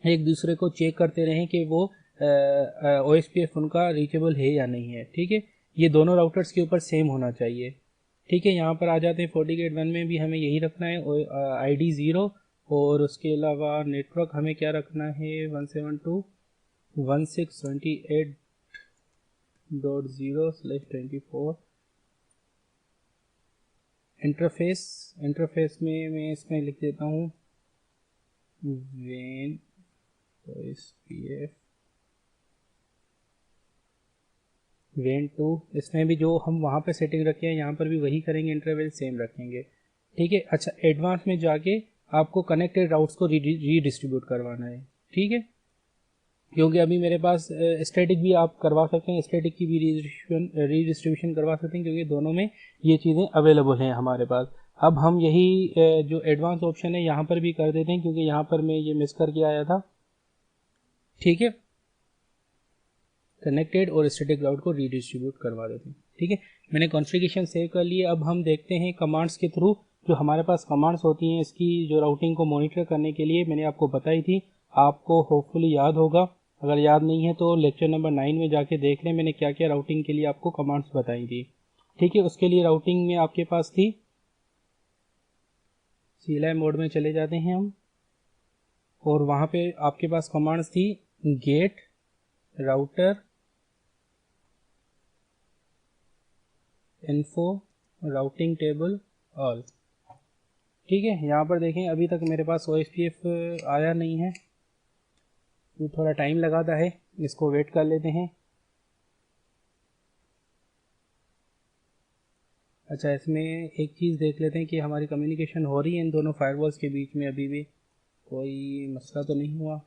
Speaker 1: एक दूसरे को चेक करते रहें कि वो OSPF उनका रीचेबल है या नहीं है, ठीक है। ये दोनों राउटर्स के ऊपर सेम होना चाहिए, ठीक है। यहाँ पर आ जाते हैं FortiGate 1 में भी हमें यही रखना है, ID 0 और उसके अलावा नेटवर्क हमें क्या रखना है 172.168.0/24। इंटरफेस में मैं इसमें लिख देता हूँ वेन OSPF वेन 2। इसमें भी जो हम वहाँ पे सेटिंग रखे हैं यहाँ पर भी वही करेंगे, इंटरवल सेम रखेंगे, ठीक है। अच्छा एडवांस में जाके आपको कनेक्टेड राउट्स को रीडिस्ट्रीब्यूट करवाना है, ठीक है, क्योंकि अभी मेरे पास स्टैटिक भी आप करवा सकते हैं, स्टैटिक की भी रीडिस्ट्रीब्यूशन करवा सकते हैं क्योंकि दोनों में ये चीज़ें अवेलेबल हैं हमारे पास। अब हम यही जो एडवांस ऑप्शन है यहाँ पर भी कर देते हैं क्योंकि यहाँ पर मैं ये मिस करके आया था, ठीक है। कनेक्टेड और स्टैटिक राउट को रीडिस्ट्रीब्यूट करवा देते हैं, ठीक है। मैंने कॉन्फ़िगरेशन सेव कर लिए। अब हम देखते हैं कमांड्स के थ्रू जो हमारे पास कमांड्स होती हैं इसकी जो राउटिंग को मॉनिटर करने के लिए मैंने आपको बताई थी, आपको होपफुली याद होगा। अगर याद नहीं है तो लेक्चर नंबर 9 में जाके देख लें मैंने क्या क्या राउटिंग के लिए आपको कमांड्स बताई थी, ठीक है। उसके लिए राउटिंग में आपके पास थी, CLI मोड में चले जाते हैं हम और वहाँ पे आपके पास कमांड्स थी get router info routing table all, ठीक है। यहाँ पर देखें अभी तक मेरे पास OSPF आया नहीं है, तो थोड़ा टाइम लगाता है, इसको वेट कर लेते हैं। अच्छा इसमें एक चीज़ देख लेते हैं कि हमारी कम्युनिकेशन हो रही है इन दोनों फायरवॉल्स के बीच में, अभी भी कोई मसला तो नहीं हुआ।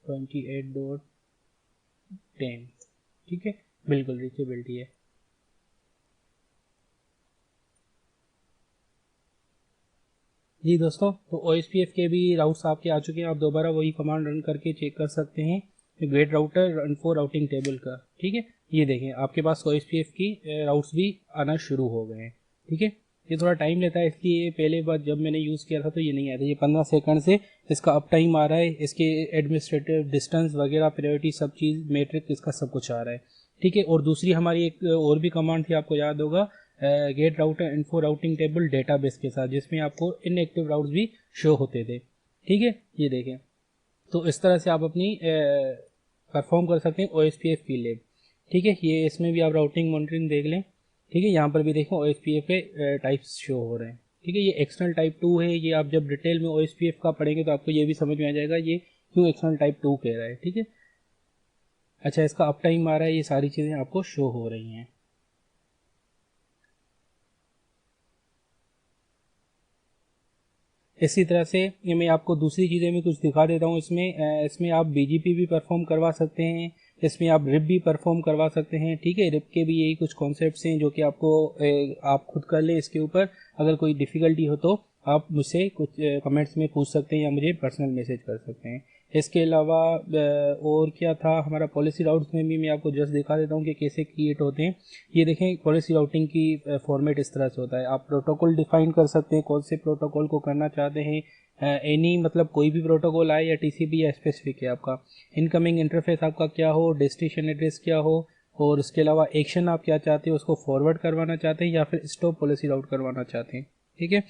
Speaker 1: 28.10, ठीक है, बिल्कुल रीचेबिलिटी है। जी दोस्तों, तो OSPF के भी राउट्स आपके आ चुके हैं, आप दोबारा वही कमांड रन करके चेक कर सकते हैं get router info routing table का, ठीक है। ये देखें आपके पास OSPF की राउट्स भी आना शुरू हो गए हैं, ठीक है। ये थोड़ा टाइम लेता है इसलिए पहले बार जब मैंने यूज़ किया था तो ये नहीं आया था, ये 15 सेकंड से इसका अप टाइम आ रहा है, इसके एडमिनिस्ट्रेटिव डिस्टेंस वगैरह प्रायोरिटी सब चीज़ मेट्रिक इसका सब कुछ आ रहा है, ठीक है। और दूसरी हमारी एक और भी कमांड थी, आपको याद होगा, get router info routing table database के साथ, जिसमें आपको इनएक्टिव राउट्स भी शो होते थे, ठीक है। ये देखें तो इस तरह से आप अपनी परफॉर्म कर सकते हैं OSPF की लैब, ठीक है। ये इसमें भी आप राउटिंग मॉनिटरिंग देख लें, ठीक है। यहाँ पर भी देखें OSPF के टाइप्स शो हो रहे हैं, ठीक है। ये एक्सटर्नल टाइप 2 है, ये आप जब डिटेल में OSPF का पढ़ेंगे तो आपको ये भी समझ में आ जाएगा ये क्यों एक्सटर्नल टाइप 2 कह रहा है, ठीक है। अच्छा इसका अप टाइम आ रहा है, ये सारी चीज़ें आपको शो हो रही हैं। इसी तरह से ये मैं आपको दूसरी चीज़ें भी कुछ दिखा देता हूँ। इसमें आप बीजीपी भी परफॉर्म करवा सकते हैं, इसमें आप रिप भी परफॉर्म करवा सकते हैं। ठीक है, रिप के भी यही कुछ कॉन्सेप्ट्स हैं जो कि आपको आप खुद कर ले। इसके ऊपर अगर कोई डिफ़िकल्टी हो तो आप मुझसे कुछ कमेंट्स में पूछ सकते हैं या मुझे पर्सनल मैसेज कर सकते हैं। इसके अलावा और क्या था हमारा पॉलिसी राउट्स में भी मैं आपको जस्ट दिखा देता हूँ कि कैसे क्रिएट होते हैं। ये देखें, पॉलिसी राउटिंग की फॉर्मेट इस तरह से होता है। आप प्रोटोकॉल डिफाइन कर सकते हैं, कौन से प्रोटोकॉल को करना चाहते हैं। एनी मतलब कोई भी प्रोटोकॉल आए या टीसीपी या स्पेसिफिक है आपका। इनकमिंग इंटरफेस आपका क्या हो, डेस्टिनेशन एड्रेस क्या हो, और उसके अलावा एक्शन आप क्या चाहते हैं, उसको फॉरवर्ड करवाना चाहते हैं या फिर स्टॉप पॉलिसी राउट करवाना चाहते हैं। ठीक है,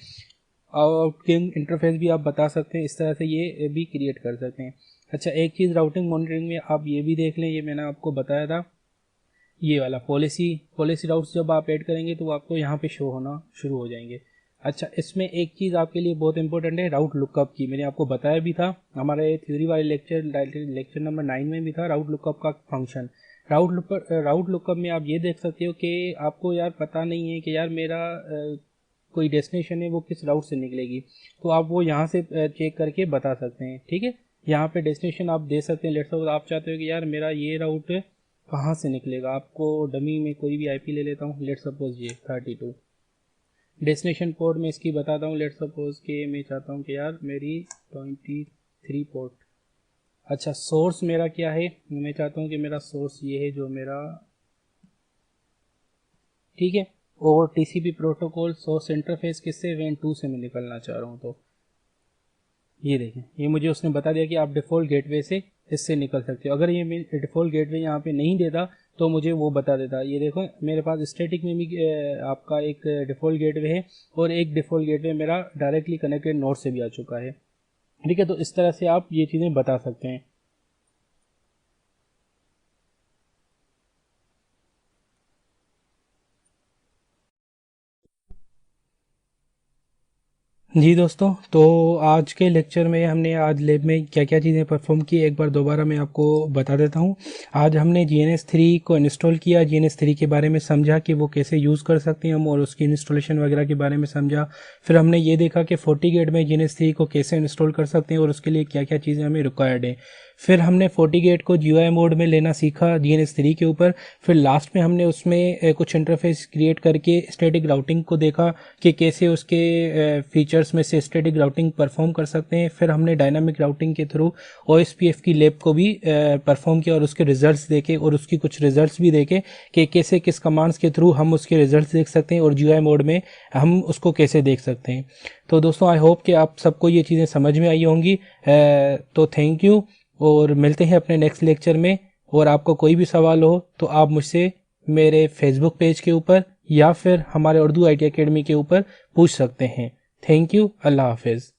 Speaker 1: आउटगोइंग इंटरफेस भी आप बता सकते हैं। इस तरह से ये भी क्रिएट कर सकते हैं। अच्छा, एक चीज़ राउटिंग मॉनिटरिंग में आप ये भी देख लें, ये मैंने आपको बताया था, ये वाला पॉलिसी राउट्स जब आप ऐड करेंगे तो आपको यहाँ पे शो होना शुरू हो जाएंगे। अच्छा, इसमें एक चीज़ आपके लिए बहुत इंपॉर्टेंट है, राउट लुकअप की। मैंने आपको बताया भी था, हमारे थ्योरी वाले लेक्चर नंबर 9 में भी था राउट लुकअप का फंक्शन। राउट लुकअप में आप ये देख सकते हो कि आपको यार पता नहीं है कि यार मेरा कोई डेस्टिनेशन है वो किस राउट से निकलेगी, तो आप वो यहाँ से चेक करके बता सकते हैं। ठीक है, यहाँ पे डेस्टिनेशन आप दे सकते हैं। लेट्स सपोज आप चाहते हो कि यार मेरा ये राउट कहाँ से निकलेगा। आपको डमी में कोई भी आईपी ले लेता हूँ, लेट्स सपोज ये 32 डेस्टिनेशन पोर्ट में इसकी बताता हूँ। लेट्स सपोज कि मैं चाहता हूँ कि यार मेरी 23 पोर्ट। अच्छा, सोर्स मेरा क्या है, मैं चाहता हूँ कि मेरा सोर्स ये है जो मेरा, ठीक है, और टीसीपी प्रोटोकॉल सोर्स इंटरफेस किससे, WAN 2 से मैं निकलना चाह रहा हूँ। तो ये देखें, ये मुझे उसने बता दिया कि आप डिफ़ॉल्ट गेटवे से इससे निकल सकते हो। अगर ये डिफ़ॉल्ट गेटवे यहाँ पे नहीं देता तो मुझे वो बता देता। ये देखो, मेरे पास स्टैटिक में भी आपका एक डिफ़ॉल्ट गेटवे है और एक डिफ़ॉल्ट गेटवे मेरा डायरेक्टली कनेक्टेड नोड से भी आ चुका है। ठीक है, तो इस तरह से आप ये चीज़ें बता सकते हैं। जी दोस्तों, तो आज के लेक्चर में हमने आज लैब में क्या क्या चीज़ें परफॉर्म की एक बार दोबारा मैं आपको बता देता हूँ। आज हमने GNS3 को इंस्टॉल किया, GNS3 के बारे में समझा कि वो कैसे यूज़ कर सकते हैं हम, और उसकी इंस्टॉलेशन वगैरह के बारे में समझा। फिर हमने ये देखा कि FortiGate में GNS3 को कैसे इंस्टॉल कर सकते हैं और उसके लिए क्या क्या चीज़ें हमें रिक्वायर्ड है। फिर हमने FortiGate को GUI मोड में लेना सीखा GNS3 के ऊपर। फिर लास्ट में हमने उसमें कुछ इंटरफेस क्रिएट करके स्टैटिक राउटिंग को देखा कि कैसे उसके फीचर्स में से स्टैटिक राउटिंग परफॉर्म कर सकते हैं। फिर हमने डायनामिक राउटिंग के थ्रू OSPF की लैब को भी परफॉर्म किया और उसके रिजल्ट्स देखे और उसकी कुछ रिजल्ट्स भी देखे कि कैसे किस कमांड्स के थ्रू हम उसके रिजल्ट्स देख सकते हैं और GUI मोड में हम उसको कैसे देख सकते हैं। तो दोस्तों, आई होप कि आप सबको ये चीज़ें समझ में आई होंगी। तो थैंक यू, और मिलते हैं अपने नेक्स्ट लेक्चर में। और आपको कोई भी सवाल हो तो आप मुझसे मेरे फेसबुक पेज के ऊपर या फिर हमारे उर्दू IT अकेडमी के ऊपर पूछ सकते हैं। थैंक यू, अल्लाह हाफिज़।